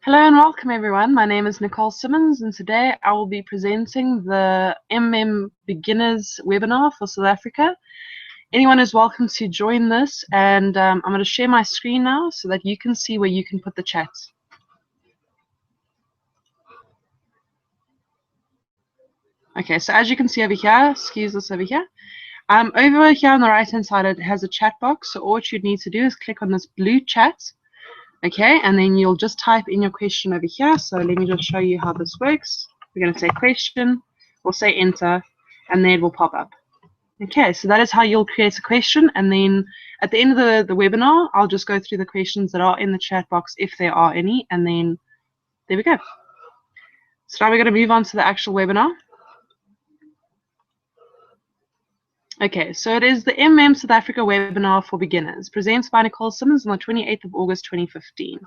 Hello and welcome everyone. My name is Nicole Simmons and today I will be presenting the MM Beginners webinar for South Africa. Anyone is welcome to join this and I'm going to share my screen now so that you can see where you can put the chats. Okay, so as you can see over here, excuse this over here. Over here on the right hand side it has a chat box, so all you'd need to do is click on this blue chat. Okay, and then you'll just type in your question over here. So let me just show you how this works. We're going to say question, we'll say enter, and then it will pop up. Okay, so that is how you'll create a question, and then at the end of the webinar, I'll just go through the questions that are in the chat box if there are any, and then there we go. So now we're going to move on to the actual webinar. Okay, so it is the MM South Africa webinar for beginners, presented by Nicole Simmons on the 28th of August 2015.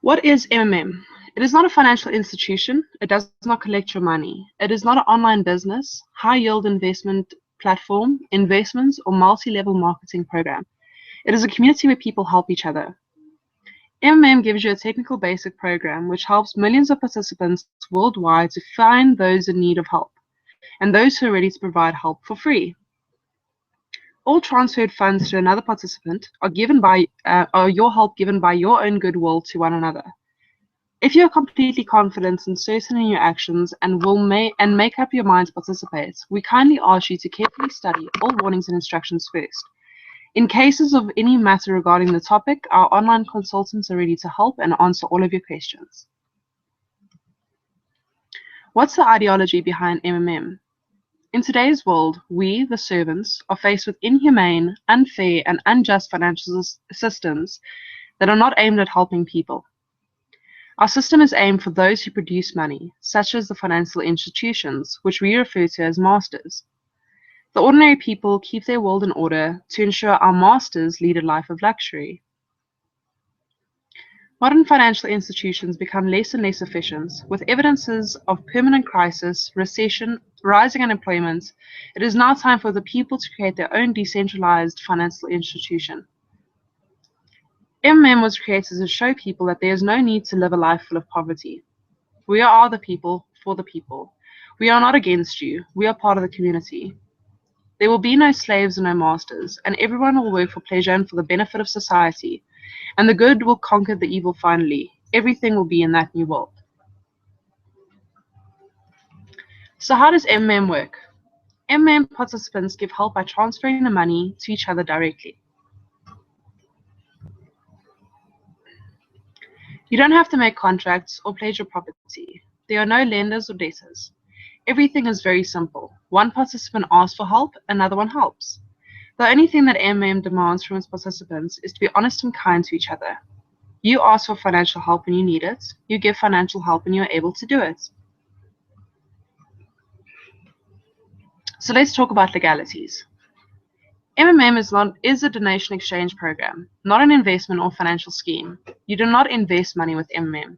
What is MMM? It is not a financial institution. It does not collect your money. It is not an online business, high-yield investment platform, investments, or multi-level marketing program. It is a community where people help each other. MMM gives you a technical basic program which helps millions of participants worldwide to find those in need of help and those who are ready to provide help for free. All transferred funds to another participant are your help given by your own goodwill to one another. If you are completely confident and certain in your actions and make up your mind to participate, we kindly ask you to carefully study all warnings and instructions first. In cases of any matter regarding the topic, our online consultants are ready to help and answer all of your questions. What's the ideology behind MMM? In today's world, we, the servants, are faced with inhumane, unfair, and unjust financial systems that are not aimed at helping people. Our system is aimed for those who produce money, such as the financial institutions, which we refer to as masters. The ordinary people keep their world in order to ensure our masters lead a life of luxury. Modern financial institutions become less and less efficient. With evidences of permanent crisis, recession, rising unemployment, it is now time for the people to create their own decentralized financial institution. MMM was created to show people that there is no need to live a life full of poverty. We are the people for the people. We are not against you. We are part of the community. There will be no slaves and no masters, and everyone will work for pleasure and for the benefit of society. And the good will conquer the evil finally. Everything will be in that new world. So how does MMM work? MMM participants give help by transferring the money to each other directly. You don't have to make contracts or pledge your property. There are no lenders or debtors. Everything is very simple. One participant asks for help, another one helps. The only thing that MMM demands from its participants is to be honest and kind to each other. You ask for financial help when you need it. You give financial help when you are able to do it. So let's talk about legalities. MMM is a donation exchange program, not an investment or financial scheme. You do not invest money with MMM.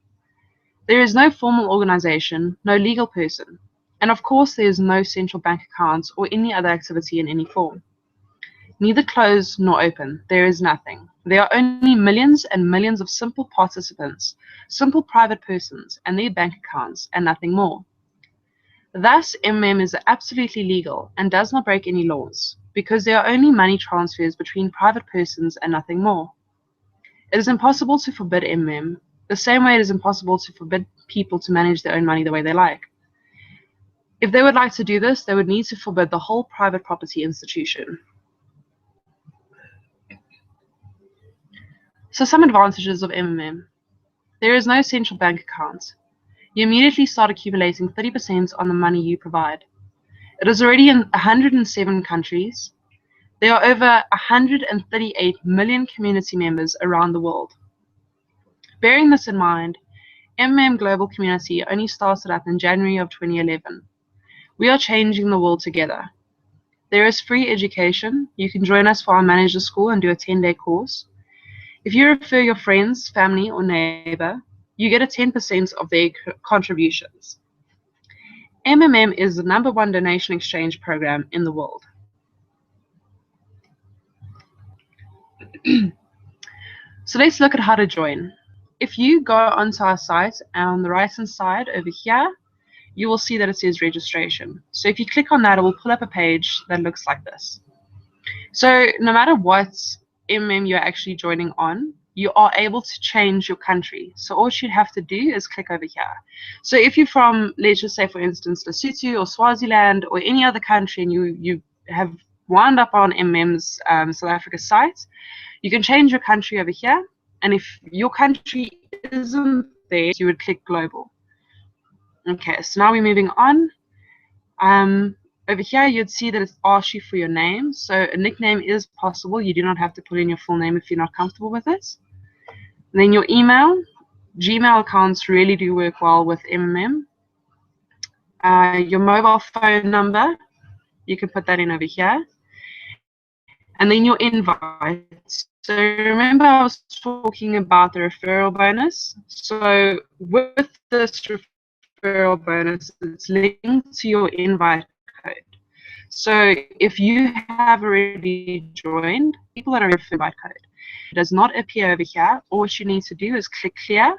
There is no formal organization, no legal person, and of course there is no central bank account or any other activity in any form. Neither closed nor open, there is nothing. There are only millions and millions of simple participants, simple private persons and their bank accounts, and nothing more. Thus, MMM is absolutely legal and does not break any laws, because there are only money transfers between private persons and nothing more. It is impossible to forbid MMM, the same way it is impossible to forbid people to manage their own money the way they like. If they would like to do this, they would need to forbid the whole private property institution. So some advantages of MMM. There is no central bank account. You immediately start accumulating 30% on the money you provide. It is already in 107 countries. There are over 138 million community members around the world. Bearing this in mind, MMM Global Community only started up in January of 2011. We are changing the world together. There is free education. You can join us for our manager school and do a 10-day course. If you refer your friends, family, or neighbor, you get a 10% of their contributions. MMM is the #1 donation exchange program in the world. So let's look at how to join. If you go onto our site, on the right hand side over here, you will see that it says registration. So if you click on that, it will pull up a page that looks like this. So no matter what MMM you're actually joining on, you are able to change your country. So all you have to do is click over here. So if you're from, let's just say for instance, Lesotho or Swaziland or any other country, and you have wound up on MMM's South Africa site, you can change your country over here. And if your country isn't there, you would click global. Okay, so now we're moving on. Over here, you'd see that it asks you for your name. So a nickname is possible. You do not have to put in your full name if you're not comfortable with it. And then your email. Gmail accounts really do work well with MMM. Your mobile phone number, you can put that in over here. And then your invite. So remember I was talking about the referral bonus. So with this referral bonus, it's linked to your invite code. So if you have already joined, people that are referred invite code, it does not appear over here. All what you need to do is click clear.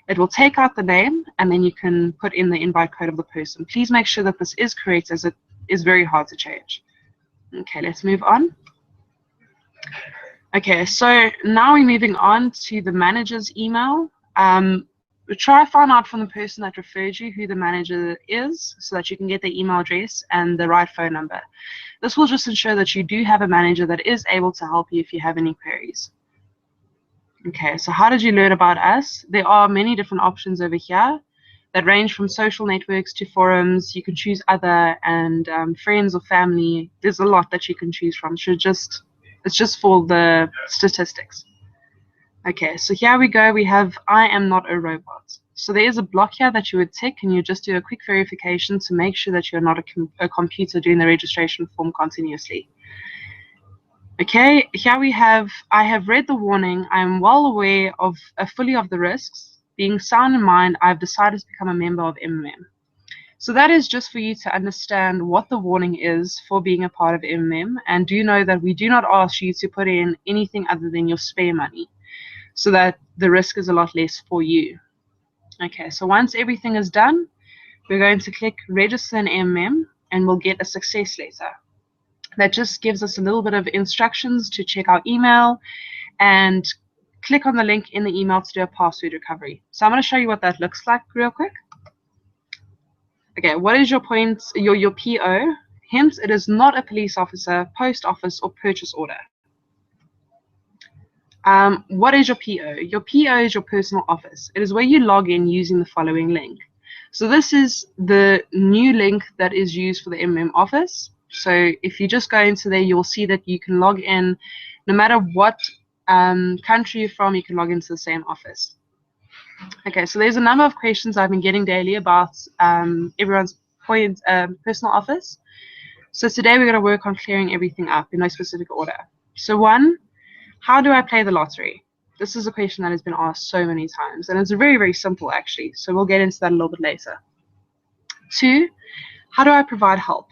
It will take out the name, and then you can put in the invite code of the person. Please make sure that this is correct, as it is very hard to change. Okay, let's move on. Okay, so now we're moving on to the manager's email. Try to find out from the person that referred you who the manager is, so that you can get their email address and the right phone number. This will just ensure that you do have a manager that is able to help you if you have any queries. Okay, so how did you learn about us? There are many different options over here that range from social networks to forums. You can choose other, and friends or family. There's a lot that you can choose from. It's just for the statistics. Okay, so here we go. We have I am not a robot. So there is a block here that you would tick, and you just do a quick verification to make sure that you're not a computer doing the registration form continuously. Okay, here we have, I have read the warning. I am well aware of fully of the risks. Being sound in mind, I've decided to become a member of MMM. So that is just for you to understand what the warning is for being a part of MMM, and do know that we do not ask you to put in anything other than your spare money, so that the risk is a lot less for you. Okay, so once everything is done, we're going to click register in MMM, and we'll get a success letter. That just gives us a little bit of instructions to check our email and click on the link in the email to do a password recovery. So I'm going to show you what that looks like real quick. Okay, what is your points, your PO? Hence, it is not a police officer, post office, or purchase order. What is your PO? Your PO is your personal office. It is where you log in using the following link. So this is the new link that is used for the MMM office. So if you just go into there, you'll see that you can log in no matter what country you're from. You can log into the same office. Okay, so there's a number of questions I've been getting daily about everyone's personal office. So today we're going to work on clearing everything up in no specific order. So 1, how do I play the lottery? This is a question that has been asked so many times, and it's very, very simple actually. So we'll get into that a little bit later. 2, how do I provide help?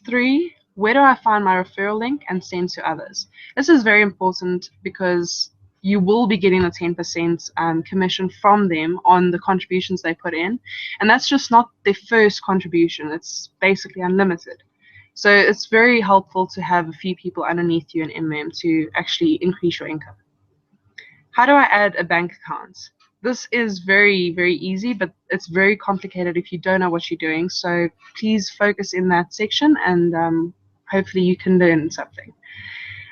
3, where do I find my referral link and send to others? This is very important because you will be getting a 10% commission from them on the contributions they put in. And that's just not their first contribution. It's basically unlimited. So it's very helpful to have a few people underneath you in MMM to actually increase your income. How do I add a bank account? This is very, very easy, but it's very complicated if you don't know what you're doing. So please focus in that section, and hopefully you can learn something.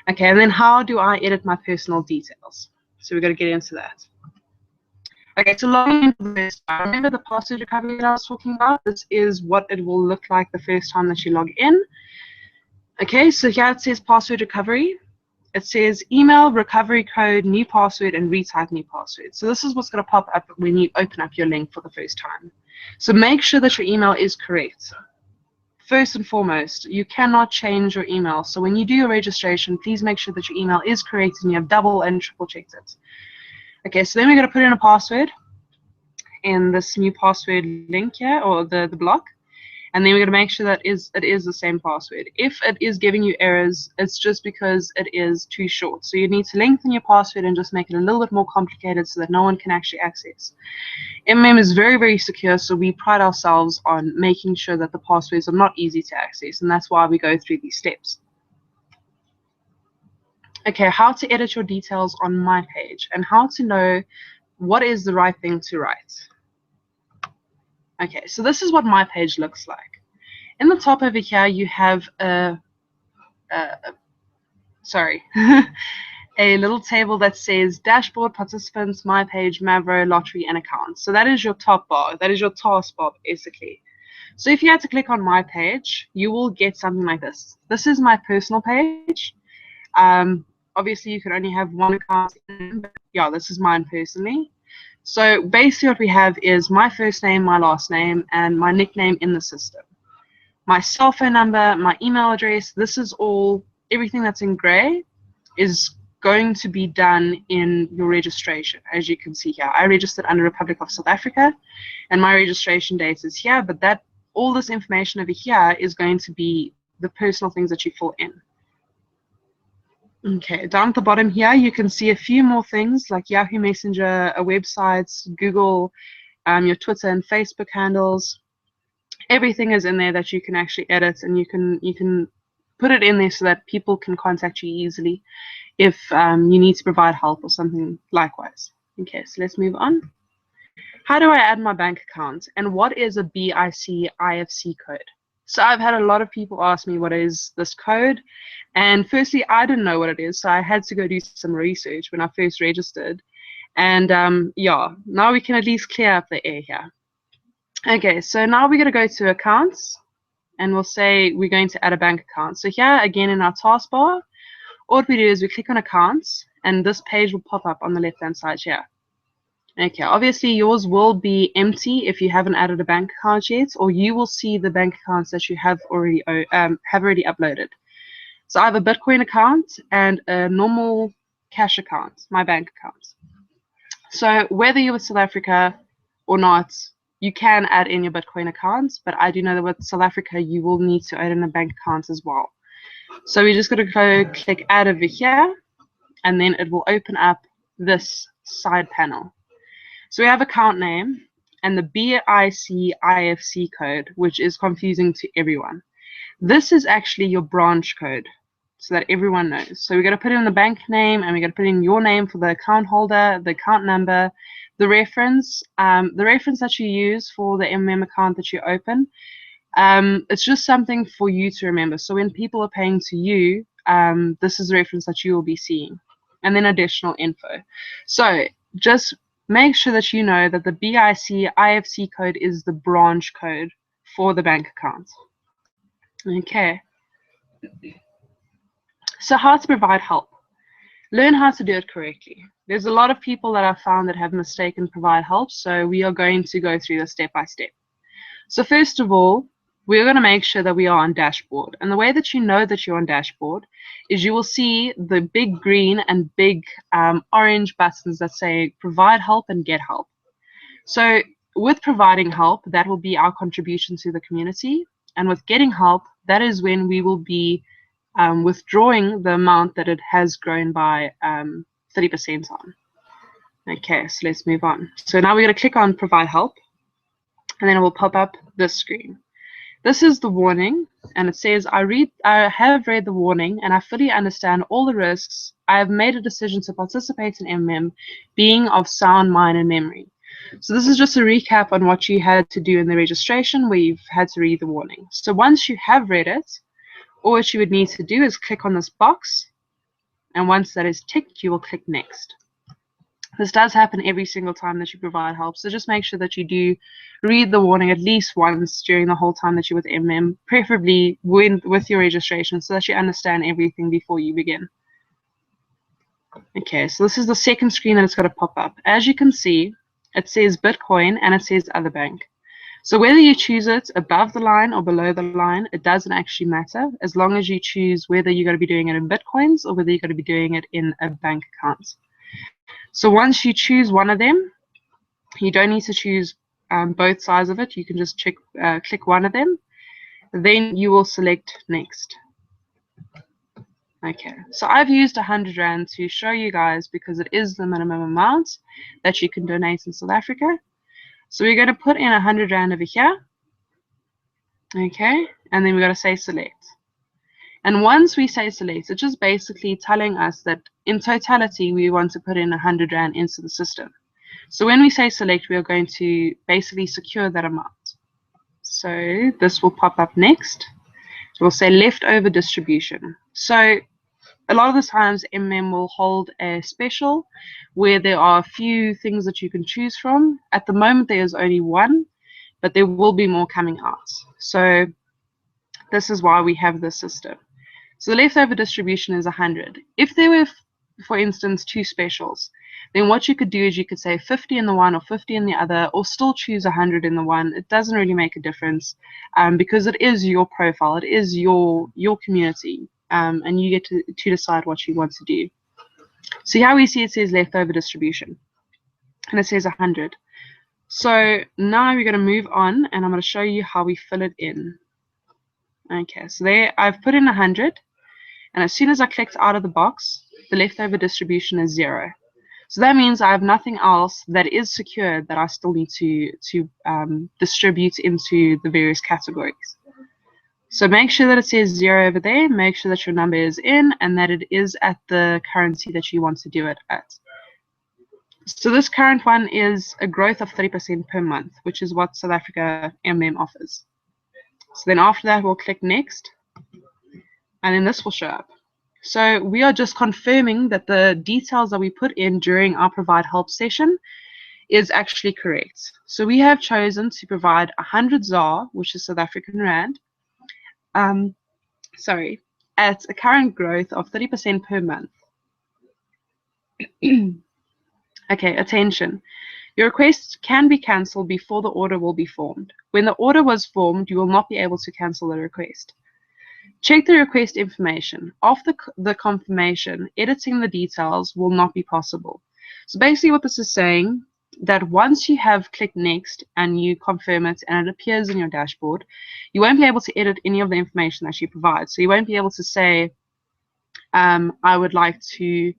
Okay, and then how do I edit my personal details? So we're going to get into that. Okay, so logging into this, remember the password recovery that I was talking about? This is what it will look like the first time that you log in. Okay, so here it says password recovery. It says email, recovery code, new password, and retype new password. So this is what's going to pop up when you open up your link for the first time. So make sure that your email is correct. First and foremost, you cannot change your email. So when you do your registration, please make sure that your email is correct and you have double and triple checked it. Okay, so then we're going to put in a password in this new password link here, or the block. And then we're going to make sure that it is the same password. If it is giving you errors, it's just because it is too short. So you need to lengthen your password and just make it a little bit more complicated so that no one can actually access. MMM is very, very secure, so we pride ourselves on making sure that the passwords are not easy to access, and that's why we go through these steps. Okay, how to edit your details on my page and how to know what is the right thing to write. Okay, so this is what my page looks like. In the top over here, you have a little table that says dashboard, participants, my page, Mavro, lottery, and accounts. So that is your top bar. That is your taskbar, basically. So if you had to click on my page, you will get something like this. This is my personal page. Obviously, you can only have one account, but yeah, this is mine personally. So basically what we have is my first name, my last name, and my nickname in the system. My cell phone number, my email address, this is all, everything that's in gray is going to be done in your registration. As you can see here, I registered under Republic of South Africa, and my registration date is here, but that all this information over here is going to be the personal things that you fill in. Okay, down at the bottom here, you can see a few more things like Yahoo Messenger, websites, Google, your Twitter and Facebook handles. Everything is in there that you can actually edit, and you can put it in there so that people can contact you easily if you need to provide help or something likewise. Okay, so let's move on. How do I add my bank account, and what is a BIC IFC code? So I've had a lot of people ask me what is this code, and firstly I didn't know what it is, so I had to go do some research when I first registered, and yeah, now we can at least clear up the air here. Okay, so now we're going to go to accounts, and we'll say we're going to add a bank account. So here again in our taskbar, all we do is we click on accounts, and this page will pop up on the left hand side here. Okay, obviously yours will be empty if you haven't added a bank account yet, or you will see the bank accounts that you have already uploaded. So I have a Bitcoin account and a normal cash account, my bank account. So whether you're with South Africa or not, you can add in your Bitcoin accounts, but I do know that with South Africa, you will need to add in a bank account as well. So we're just going to go click add over here, and then it will open up this side panel. So we have account name and the BIC IFC code, which is confusing to everyone. This is actually your branch code so that everyone knows. So we're going to put in the bank name, and we're going to put in your name for the account holder, the account number, the reference that you use for the MMM account that you open. It's just something for you to remember. So when people are paying to you, this is the reference that you will be seeing, and then additional info. So just make sure that you know that the BIC IFC code is the branch code for the bank account. Okay. So how to provide help. Learn how to do it correctly. There's a lot of people that I've found that have mistaken provide help, so we are going to go through this step by step. So first of all, we're going to make sure that we are on dashboard. And the way that you know that you're on dashboard is you will see the big green and big orange buttons that say provide help and get help. So with providing help, that will be our contribution to the community. And with getting help, that is when we will be withdrawing the amount that it has grown by 30% on. Okay, so let's move on. So now we're going to click on provide help, and then it will pop up this screen. This is the warning, and it says, I have read the warning, and I fully understand all the risks. I have made a decision to participate in MMM, being of sound mind and memory. So this is just a recap on what you had to do in the registration, where you've had to read the warning. So once you have read it, all what you would need to do is click on this box, and once that is ticked, you will click next. This does happen every single time that you provide help, so just make sure that you do read the warning at least once during the whole time that you're with MMM, preferably with your registration, so that you understand everything before you begin. Okay, so this is the second screen that it's going to pop up. As you can see, it says Bitcoin and it says other bank. So whether you choose it above the line or below the line, it doesn't actually matter, as long as you choose whether you're going to be doing it in Bitcoins or whether you're going to be doing it in a bank account. So once you choose one of them, you don't need to choose both sides of it. You can just click one of them, Then you will select next. Okay, so I've used 100 Rand to show you guys because it is the minimum amount that you can donate in South Africa. So we're going to put in 100 Rand over here. Okay, and then we're going to say select. And once we say select, it's just basically telling us that in totality we want to put in 100 Rand into the system. So when we say select, we are going to basically secure that amount. So this will pop up next. It will say leftover distribution. So a lot of the times MMM will hold a special where there are a few things that you can choose from. At the moment there is only one, but there will be more coming out. So this is why we have this system. So the leftover distribution is 100. If there were, for instance, two specials, then what you could do is you could say 50 in the one or 50 in the other, or still choose 100 in the one. It doesn't really make a difference because it is your profile, it is your community, and you get to decide what you want to do. So here we see it says leftover distribution, and it says 100. So now we're going to move on, and I'm going to show you how we fill it in. Okay, so there I've put in 100, and as soon as I clicked out of the box, the leftover distribution is 0. So that means I have nothing else that is secured that I still need to distribute into the various categories. So make sure that it says 0 over there, make sure that your number is in, and that it is at the currency that you want to do it at. So this current one is a growth of 30% per month, which is what South Africa MMM offers. So then after that, we'll click next, and then this will show up. So we are just confirming that the details that we put in during our provide help session is actually correct. So we have chosen to provide 100 ZAR, which is South African Rand, at a current growth of 30% per month. Okay, attention. Your request can be cancelled before the order will be formed. When the order was formed, you will not be able to cancel the request. Check the request information. After the confirmation, editing the details will not be possible. So basically what this is saying, that once you have clicked next and you confirm it and it appears in your dashboard, you won't be able to edit any of the information that you provide. So you won't be able to say, I would like to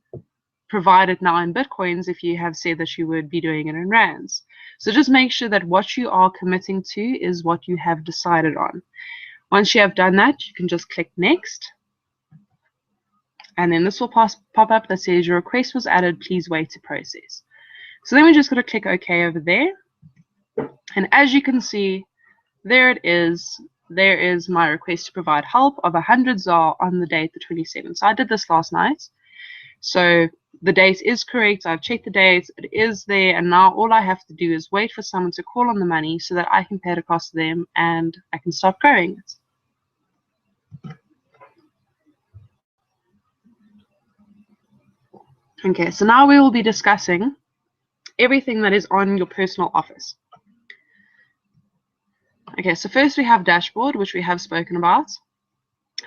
provide it now in Bitcoins if you have said that you would be doing it in Rands. So just make sure that what you are committing to is what you have decided on. Once you have done that, you can just click next, and then this will pop up that says your request was added, please wait to process. So then we're just going to click OK over there, and as you can see, there it is. There is my request to provide help of 100 ZAR on the date the 27th. So I did this last night. So the date is correct. I've checked the date. It is there. And now all I have to do is wait for someone to call on the money so that I can pay it across to them and I can start growing it. Okay, so now we will be discussing everything that is on your personal office. Okay, so first we have dashboard, which we have spoken about.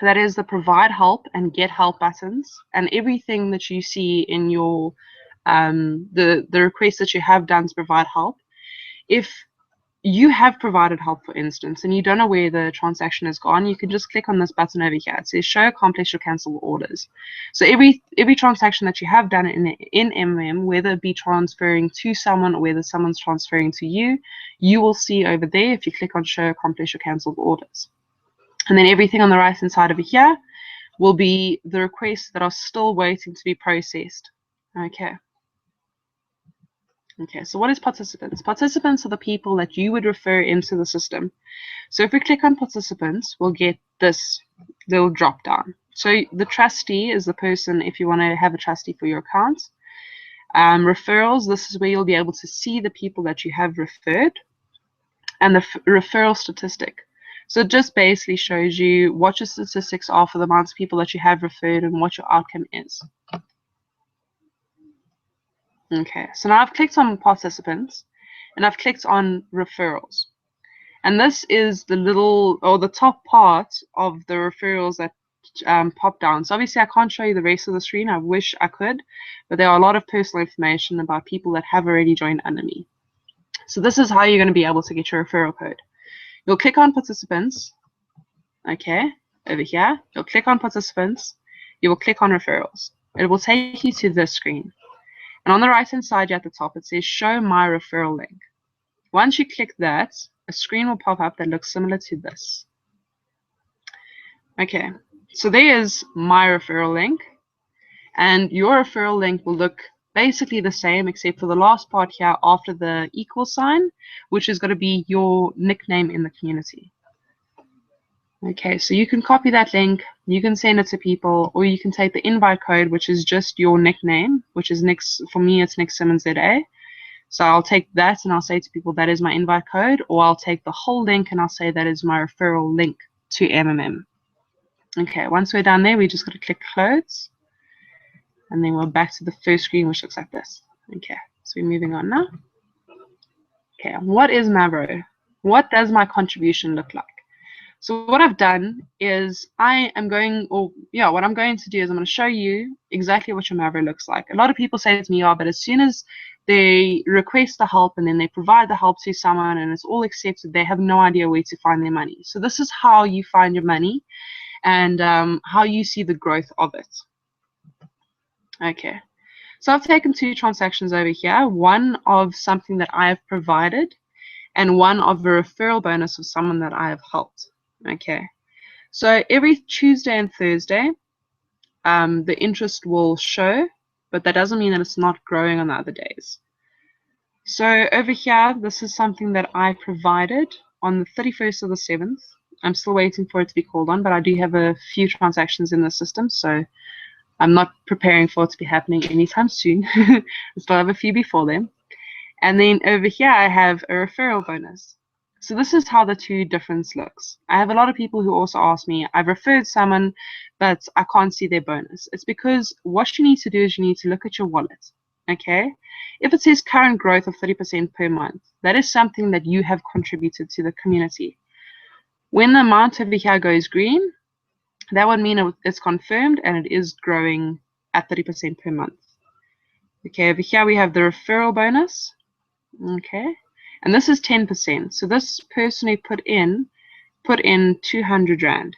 That is the provide help and get help buttons, and everything that you see in your the requests that you have done to provide help. If you have provided help, for instance, and you don't know where the transaction has gone, you can just click on this button over here. It says show complex or cancel orders. So every transaction that you have done in MMM, whether it be transferring to someone or whether someone's transferring to you, you will see over there if you click on show complex or cancelled orders. And then everything on the right hand side over here will be the requests that are still waiting to be processed. Okay, so what is participants? Participants are the people that you would refer into the system. So if we click on participants, we'll get this little drop down. So the trustee is the person if you want to have a trustee for your account. Referrals, this is where you'll be able to see the people that you have referred. And the referral statistic. So it just basically shows you what your statistics are for the amount of people that you have referred and what your outcome is. Okay, so now I've clicked on participants and I've clicked on referrals. And this is the little, or the top part of the referrals that pop down. So obviously I can't show you the rest of the screen. I wish I could, but there are a lot of personal information about people that have already joined under me. So this is how you're going to be able to get your referral code. You'll click on participants, Okay, over here, you'll click on participants, you will click on referrals. It will take you to this screen. And on the right-hand side at the top, it says show my referral link. Once you click that, a screen will pop up that looks similar to this. Okay, so there's my referral link, and your referral link will look basically the same except for the last part here after the equal sign, which is going to be your nickname in the community. Okay, so you can copy that link, you can send it to people, or you can take the invite code, which is just your nickname, which is Nick's, for me it's Nick Simmons ZA. So I'll take that and I'll say to people that is my invite code, or I'll take the whole link and I'll say that is my referral link to MMM. Okay, once we're done there, we just got to click close. And then we're back to the first screen, which looks like this. Okay, so we're moving on now. Okay, what is Mavro? What does my contribution look like? So what I've done is what I'm going to do is I'm going to show you exactly what your Mavro looks like. A lot of people say to me, but as soon as they request the help and then they provide the help to someone and it's all accepted, they have no idea where to find their money. So this is how you find your money and how you see the growth of it. Okay, so I've taken 2 transactions over here, one of something that I have provided and one of a referral bonus of someone that I have helped. Okay, so every Tuesday and Thursday, the interest will show, but that doesn't mean that it's not growing on the other days. So over here, this is something that I provided on the 31st of the 7th. I'm still waiting for it to be called on, but I do have a few transactions in the system, so I'm not preparing for it to be happening anytime soon. I still have a few before then. And then over here, I have a referral bonus. So this is how the 2 difference looks. I have a lot of people who also ask me, I've referred someone, but I can't see their bonus. It's because what you need to do is you need to look at your wallet. Okay? If it says current growth of 30% per month, that is something that you have contributed to the community. When the amount over here goes green, that would mean it's confirmed and it is growing at 30% per month. Okay, over here we have the referral bonus. Okay, and this is 10%. So this person who put in 200 Rand.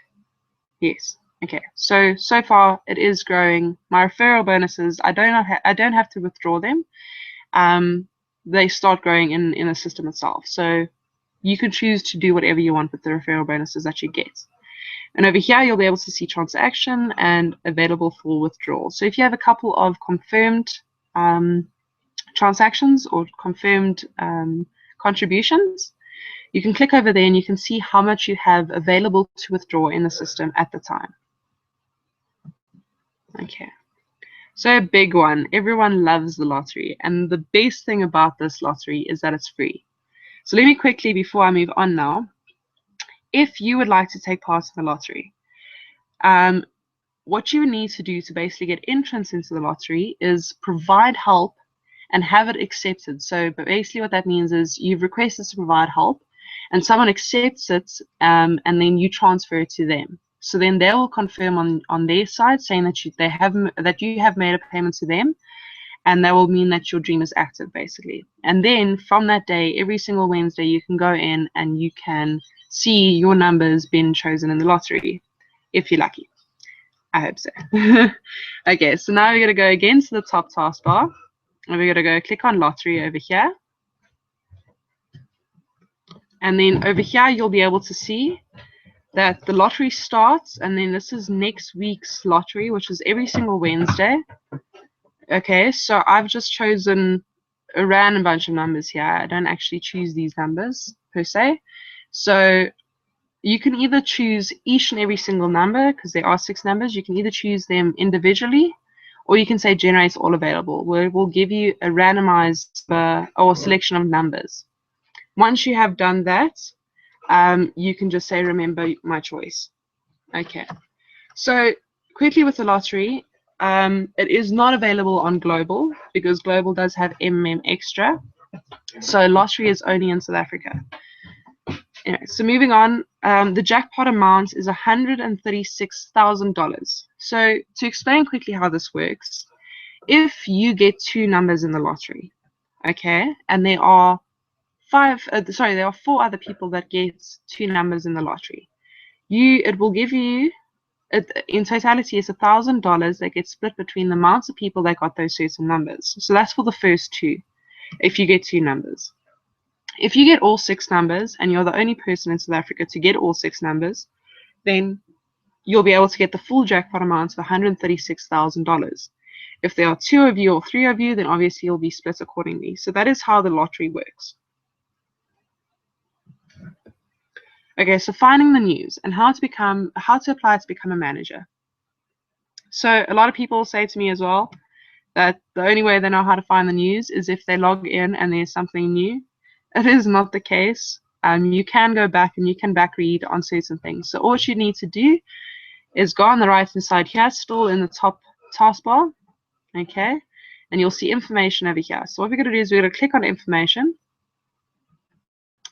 Yes. Okay, so far it is growing. My referral bonuses, I don't have to withdraw them. They start growing in the system itself. So you can choose to do whatever you want with the referral bonuses that you get. And over here, you'll be able to see transaction and available for withdrawal. So if you have a couple of confirmed transactions or confirmed contributions, you can click over there and you can see how much you have available to withdraw in the system at the time. Okay, so a big one. Everyone loves the lottery. And the best thing about this lottery is that it's free. So let me quickly, before I move on now, if you would like to take part in the lottery, what you need to do to basically get entrance into the lottery is provide help and have it accepted. So basically what that means is you've requested to provide help and someone accepts it and then you transfer it to them. So then they will confirm on their side saying that you have made a payment to them, and that will mean that your dream is active basically. And then from that day, every single Wednesday, you can go in and you can see your numbers being chosen in the lottery, if you're lucky. I hope so. Okay, so now we're going to go again to the top taskbar, and we're going to go click on lottery over here. And then over here, you'll be able to see that the lottery starts, and then this is next week's lottery, which is every single Wednesday. Okay, so I've just chosen a random bunch of numbers here. I don't actually choose these numbers per se. So you can either choose each and every single number, because there are 6 numbers. You can either choose them individually, or you can say generate all available, where it will give you a randomized or selection of numbers. Once you have done that, you can just say remember my choice. Okay, so quickly with the lottery, it is not available on Global because Global does have MMM Extra. So lottery is only in South Africa. Anyway, so moving on, the jackpot amount is $136,000. So to explain quickly how this works, if you get 2 numbers in the lottery, okay, and there are 4 other people that get 2 numbers in the lottery. it will give you, in totality, it's $1,000 that gets split between the amounts of people that got those certain numbers. So that's for the first two, if you get 2 numbers. If you get all 6 numbers and you're the only person in South Africa to get all 6 numbers, then you'll be able to get the full jackpot amount of $136,000. If there are 2 of you or 3 of you, then obviously you'll be split accordingly. So that is how the lottery works. Okay, so finding the news and how to apply to become a manager. So a lot of people say to me as well that the only way they know how to find the news is if they log in and there's something new. It is not the case. You can go back and you can back read on certain things. So all you need to do is go on the right hand side here, still in the top taskbar, okay, and you'll see information over here. So what we're going to do is we're going to click on information,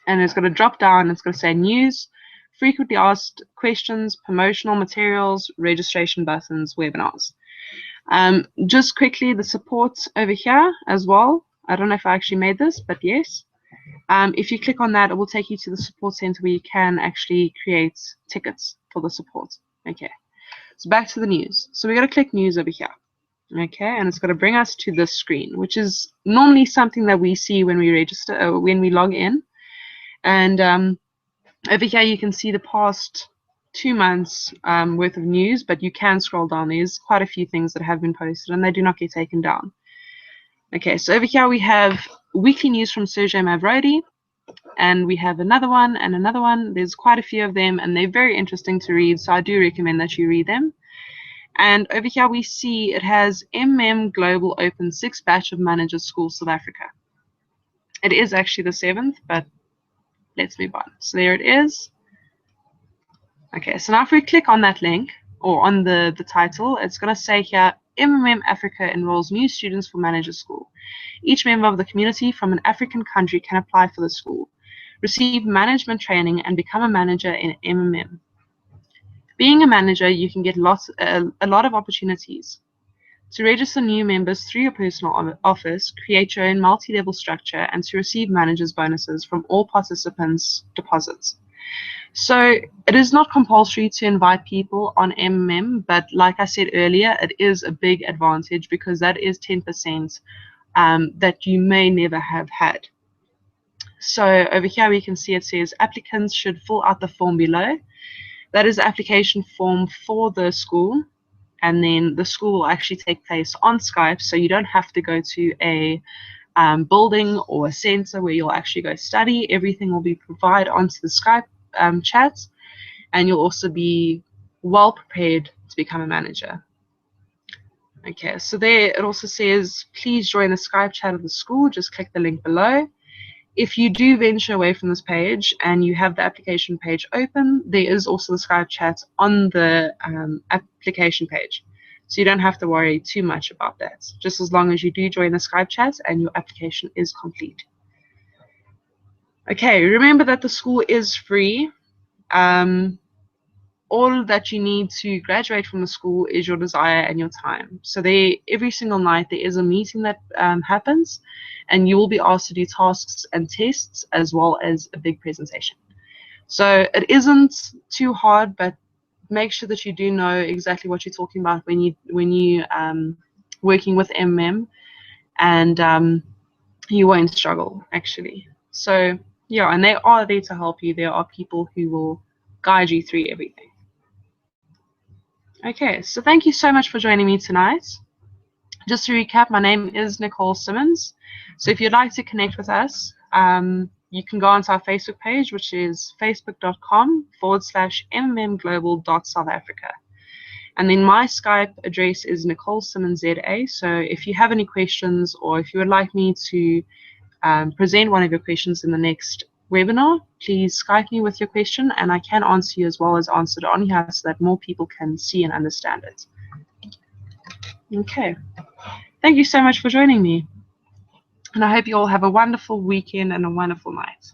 and it's going to drop down and it's going to say news, frequently asked questions, promotional materials, registration buttons, webinars. Just quickly, the support over here as well. I don't know if I actually made this, but yes. If you click on that, it will take you to the support center where you can actually create tickets for the support. Okay, so back to the news. So we're going to click news over here. Okay, and it's going to bring us to this screen, which is normally something that we see when we register, or when we log in. And over here you can see the past 2 months worth of news, but you can scroll down. There's quite a few things that have been posted and they do not get taken down. Okay, so over here we have weekly news from Sergey Mavrodi, and we have another one and another one. There's quite a few of them and they're very interesting to read, so I do recommend that you read them. And over here we see it has MMM Global Open 6th Batch of Managers School South Africa. It is actually the 7th, but let's move on. So there it is. Okay, so now if we click on that link, or on the title, it's going to say here, MMM Africa enrolls new students for Manager School. Each member of the community from an African country can apply for the school, receive management training, and become a manager in MMM. Being a manager, you can get a lot of opportunities. To register new members through your personal office, create your own multi-level structure, and to receive managers' bonuses from all participants' deposits. So it is not compulsory to invite people on MMM, but like I said earlier, it is a big advantage because that is 10% that you may never have had. So over here we can see it says applicants should fill out the form below. That is the application form for the school, and then the school will actually take place on Skype, so you don't have to go to a building or a center where you'll actually go study. Everything will be provided onto the Skype chat, and you'll also be well prepared to become a manager. Okay, so there it also says please join the Skype chat of the school. Just click the link below. If you do venture away from this page and you have the application page open, there is also the Skype chat on the application page. So you don't have to worry too much about that, just as long as you do join the Skype chat and your application is complete. Okay, remember that the school is free. All that you need to graduate from the school is your desire and your time. So there, every single night there is a meeting that happens, and you will be asked to do tasks and tests as well as a big presentation. So it isn't too hard, but make sure that you do know exactly what you're talking about when you working with MMM, and you won't struggle actually. So yeah, and they are there to help you. There are people who will guide you through everything. Okay, so thank you so much for joining me tonight. Just to recap, my name is Nicole Simmons. So if you'd like to connect with us, you can go onto our Facebook page, which is facebook.com/mmmglobal.southafrica. And then my Skype address is Nicole Simmons ZA. So if you have any questions, or if you would like me to present one of your questions in the next webinar, please Skype me with your question, and I can answer you as well as answer it on here so that more people can see and understand it. Okay, thank you so much for joining me, and I hope you all have a wonderful weekend and a wonderful night.